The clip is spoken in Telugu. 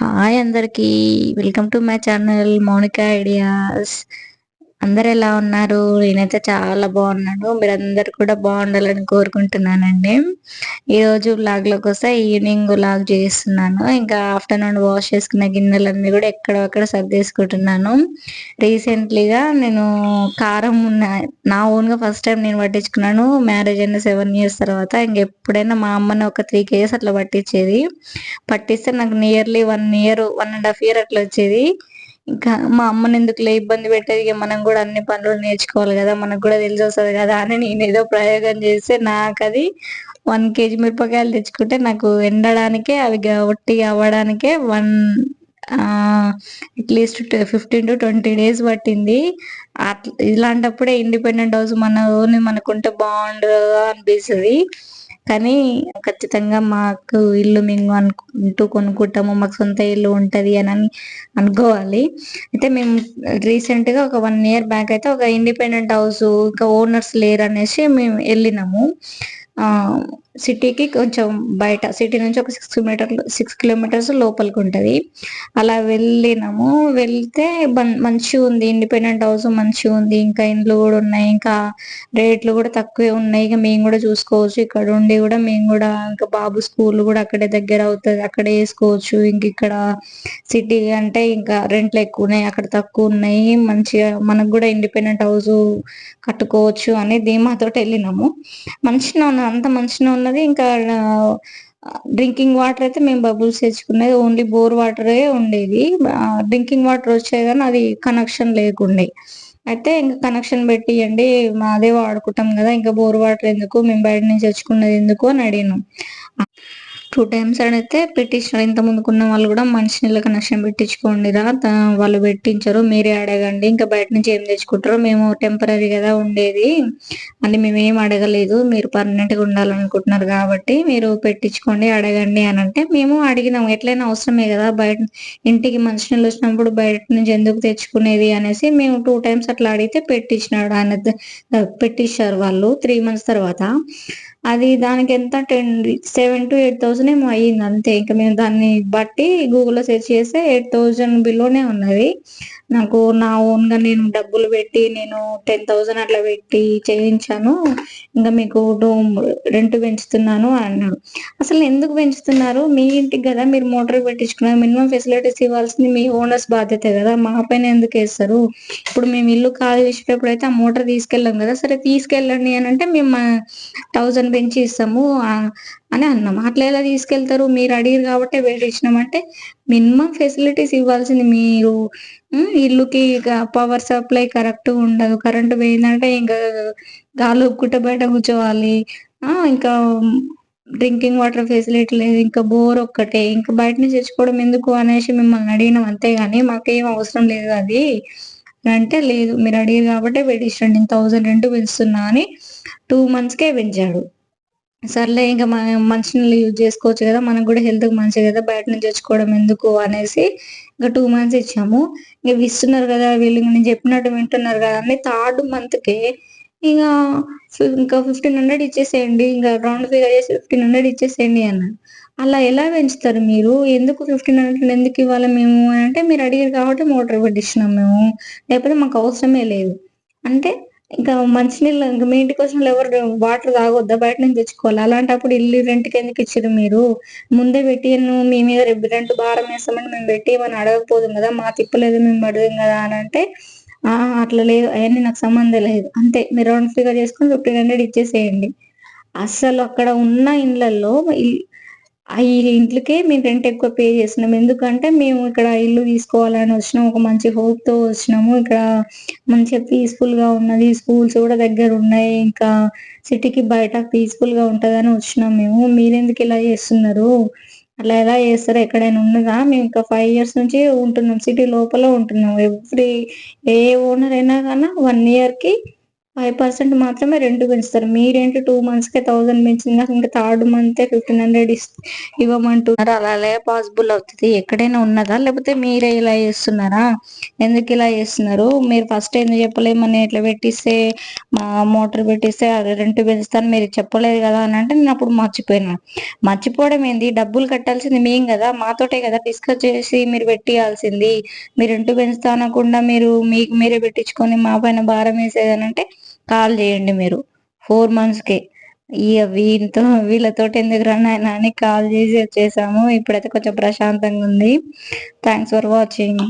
హాయ్ అందరికి. Welcome to my channel Mounika ideas. అందరు ఎలా ఉన్నారు? నేనైతే చాలా బాగున్నాను. మీరందరు కూడా బాగుండాలని కోరుకుంటున్నానండి. ఈరోజు వ్లాగ్లోకి వస్తే ఈవినింగ్ వ్లాగ్ చేస్తున్నాను. ఇంకా ఆఫ్టర్నూన్ వాష్ చేసుకున్న గిన్నెలన్నీ కూడా ఎక్కడక్కడ సర్దేసుకుంటున్నాను. రీసెంట్లీగా నేను కారం ఉన్న నా ఓన్గా ఫస్ట్ టైం నేను పట్టించుకున్నాను. మ్యారేజ్ అయిన 7 years తర్వాత. ఇంకెప్పుడైనా మా అమ్మని ఒక 3 kgs అట్లా పట్టించేది. పట్టిస్తే నాకు నియర్లీ 1 year 1.5 year అట్లా వచ్చేది. ఇంకా మా అమ్మని ఎందుకులే ఇబ్బంది పెట్టేది, ఇక మనం కూడా అన్ని పనులు నేర్చుకోవాలి కదా, మనకు కూడా తెలిసి వస్తుంది కదా అని నేను ఏదో ప్రయోగం చేస్తే నాకు అది 1 kg మిరపకాయలు తెచ్చుకుంటే నాకు ఎండడానికే అవి ఒట్టిగా అవ్వడానికే అట్లీస్ట్ 15 to 20 days పట్టింది. ఇలాంటప్పుడే ఇండిపెండెంట్ హౌస్ మన ఓన్ మనకుంటే బాగుండు అనిపిస్తుంది. కానీ ఖచ్చితంగా మాకు ఇల్లు మేము అనుకుంటూ కొనుక్కుంటాము, మాకు సొంత ఇల్లు ఉంటది అని అనుకోవాలి. అయితే మేము రీసెంట్ గా ఒక 1 year బ్యాక్ అయితే ఒక ఇండిపెండెంట్ హౌస్, ఇంకా ఓనర్స్ లేరు అనేసి మేము వెళ్ళినాము. ఆ సిటీకి కొంచెం బయట, సిటీ నుంచి ఒక 6 kilometers లోపలికి ఉంటది. అలా వెళ్ళినాము. వెళ్తే మంచిగా ఉంది, ఇండిపెండెంట్ హౌస్ మంచిగా ఉంది. ఇంకా ఇండ్లు కూడా ఉన్నాయి, ఇంకా రేట్లు కూడా తక్కువే ఉన్నాయి. ఇక మేము కూడా చూసుకోవచ్చు, ఇక్కడ ఉండి కూడా మేము కూడా ఇంకా బాబు స్కూల్ కూడా అక్కడే దగ్గర అవుతుంది, అక్కడే వేసుకోవచ్చు. ఇంక ఇక్కడ సిటీ అంటే ఇంకా రెంట్లు ఎక్కువ ఉన్నాయి, అక్కడ తక్కువ ఉన్నాయి. మంచిగా మనకు కూడా ఇండిపెండెంట్ హౌస్ కట్టుకోవచ్చు అని ధీమాతోటి వెళ్ళినాము. మంచిగా ఉన్నది, అంత మంచిగా ఉన్నది. ఇంకా డ్రింకింగ్ వాటర్ అయితే మేము బబుల్స్ తెచ్చుకునేది, ఓన్లీ బోర్ వాటరే ఉండేది. డ్రింకింగ్ వాటర్ వచ్చేది కానీ అది కనెక్షన్ లేకుండే. అయితే ఇంకా కనెక్షన్ పెట్టియండి, మాదే వాడుకుంటాం కదా, ఇంకా బోర్ వాటర్ ఎందుకు, మేము బయట నుంచి తెచ్చుకున్నది ఎందుకు అని అడిగినాం. 2 times అడిగితే పెట్టించారు. ఇంత ముందుకున్న వాళ్ళు కూడా మంచినీళ్ళ కనెక్షన్ పెట్టించుకోండిరా, వాళ్ళు పెట్టించరు, మీరే అడగండి, ఇంకా బయట నుంచి ఏం తెచ్చుకుంటారో, మేము టెంపరీ కదా ఉండేది అని మేమేం అడగలేదు, మీరు పర్మనెంట్ గా ఉండాలనుకుంటున్నారు కాబట్టి మీరు పెట్టించుకోండి, అడగండి అని అంటే మేము అడిగినాం. ఎట్లయినా అవసరమే కదా, బయట ఇంటికి మంచినీళ్ళు వచ్చినప్పుడు బయట నుంచి ఎందుకు తెచ్చుకునేది అనేసి మేము 2 times అట్లా అడిగితే పెట్టించినాడు ఆయన. పెట్టించారు వాళ్ళు 3 months తర్వాత. అది దానికి ఎంత 7 to 8,000 ఏమో అయ్యింది అంతే. ఇంకా మేము దాన్ని బట్టి గూగుల్లో సెర్చ్ చేస్తే 8,000 బిలోనే ఉన్నది. నాకు నా ఓన్ గా నేను డబ్బులు పెట్టి నేను 10,000 అట్లా పెట్టి చేయించాను, ఇంకా మీకు రెంట్ పెంచుతున్నాను అన్నాడు. అసలు ఎందుకు పెంచుతున్నారు? మీ ఇంటికి కదా మీరు మోటార్ పెట్టించుకున్నారు, మినిమం ఫెసిలిటీస్ ఇవ్వాల్సింది మీ ఓనర్స్ బాధ్యత కదా, మా పైన ఎందుకు వేస్తారు? ఇప్పుడు మేము ఇల్లు ఖాళీ చేసేటప్పుడు అయితే ఆ మోటార్ తీసుకెళ్ళాం కదా, సరే తీసుకెళ్ళండి అని అంటే మేము 1,000 పెంచి ఇస్తాము అని అన్నాం. అట్లా ఎలా తీసుకెళ్తారు? మీరు అడిగారు కాబట్టి పెట్టించినామంటే మినిమం ఫెసిలిటీస్ ఇవ్వాల్సింది మీరు. ఇల్లుకి పవర్ సప్లై కరెక్ట్ ఉండదు, కరెంట్ పోయిందంటే ఇంకా గాలి ఒప్పుకుంటే బయట కూర్చోవాలి. ఇంకా డ్రింకింగ్ వాటర్ ఫెసిలిటీ లేదు, ఇంకా బోర్ ఒక్కటే, ఇంకా బయట నుంచి తెచ్చుకోవడం ఎందుకు అనేసి మిమ్మల్ని అడిగినాం అంతేగాని మాకేం అవసరం లేదు అది అంటే. లేదు, మీరు అడిగారు కాబట్టి పెట్టించండి, 1,000 రెంట్ పెంచుతున్నా అని 2 monthsకే పెంచాడు. సర్లే ఇంకా మంచినీళ్ళు యూజ్ చేసుకోవచ్చు కదా, మనకు కూడా హెల్త్ కి మంచిది కదా, బయట నుంచి తెచ్చుకోవడం ఎందుకు అనేసి ఇంకా 2 months ఇచ్చాము. ఇక ఇస్తున్నారు కదా వీళ్ళు, నేను చెప్పినట్టు వింటున్నారు కదా అని 3rd monthకే ఇక ఇంకా 1,500 ఇచ్చేసేయండి, ఇంకా రౌండ్ ఫిగర్ చేసి 1,500 ఇచ్చేసేయండి అన్నాడు. అలా ఎలా పెంచుతారు మీరు? ఎందుకు 1,500 ఎందుకు ఇవ్వాలి మేము అని అంటే, మీరు అడిగారు కాబట్టి మోటార్ పెట్టించినాం మేము, లేకపోతే మాకు అవసరమే లేదు అంటే. ఇంకా మంచినీళ్ళు ఇంకా మీ ఇంటికి వచ్చిన వాళ్ళు ఎవరు వాటర్ తాగొద్దా, బయట నుంచి తెచ్చుకోవాలి? అలాంటప్పుడు ఇల్లు రెంట్కి ఎందుకు ఇచ్చారు మీరు? ముందే పెట్టి మీ మీద రెంట్ భారం వేస్తామని మేము పెట్టి ఏమని అడగకపోదు కదా, మా తిప్పలేదు మేము అడగం కదా అని అంటే, అట్లా లేదు, అవన్నీ నాకు సంబంధం లేదు, అంతే మీరు రౌండ్ ఫిగర్ చేసుకొని 1,500 ఇచ్చేసేయండి. అసలు అక్కడ ఉన్న ఇండ్లలో ఈ ఇంట్లకే మేము రెంట్ ఎక్కువ పే చేస్తున్నాం. ఎందుకంటే మేము ఇక్కడ ఇల్లు తీసుకోవాలని వచ్చినాం, ఒక మంచి హోప్ తో వచ్చినాము. ఇక్కడ మంచిగా పీస్ఫుల్ గా ఉన్నది, స్కూల్స్ కూడా దగ్గర ఉన్నాయి, ఇంకా సిటీకి బయట పీస్ఫుల్ గా ఉంటదని వచ్చినాం మేము. మీరెందుకు ఇలా చేస్తున్నారు? అట్లా ఎలా చేస్తారు? ఎక్కడైనా ఉన్నదా? మేము ఇంకా 5 years నుంచి ఉంటున్నాం, సిటీ లోపల ఉంటున్నాం. ఏ ఓనర్ అయినా కానీ 1 year కి 5% మాత్రమే రెంట్ పెంచుతారు. మీరేంటి 2 మంత్స్‌కే 1000 పెంచింది. ఇంకా థర్డ్ మంతే 1500 ఇవ్వమంటున్నారు. అలా ఎలా పాసిబుల్ అవుతది? ఎక్కడైనా ఉన్నదా? లేకపోతే మీరే ఇలా చేస్తున్నారా? ఎందుకిలా చేస్తున్నారు? మీరు ఫస్ట్ ఎందుకు చెప్పలేదు? మరి ఇట్లా పెట్టిస్తే మోటార్ పెట్టిస్తే అది రెంట్ పెంచుతాను మీరు చెప్పలేదు కదా అని అంటే నేను అప్పుడు మర్చిపోయినా. మర్చిపోవడం ఏంది? డబ్బులు కట్టాల్సింది మేము కదా! మాతోటే కదా డిస్కస్ చేసి మీరు పెట్టియాల్సింది. మీరు రెంట్ పెంచుతా అనకుండా మీరు మీకు మీరే పెట్టించుకొని మా పైన భారం వేసేదనంటే కాల్ చేయండి మీరు 4 మంత్స్‌కే. వీళ్ళతోటి ఎందుకురా నాయనా అని కాల్ చేసి వచ్చేసాము. ఇప్పుడైతే కొంచెం ప్రశాంతంగా ఉంది. Thanks for watching.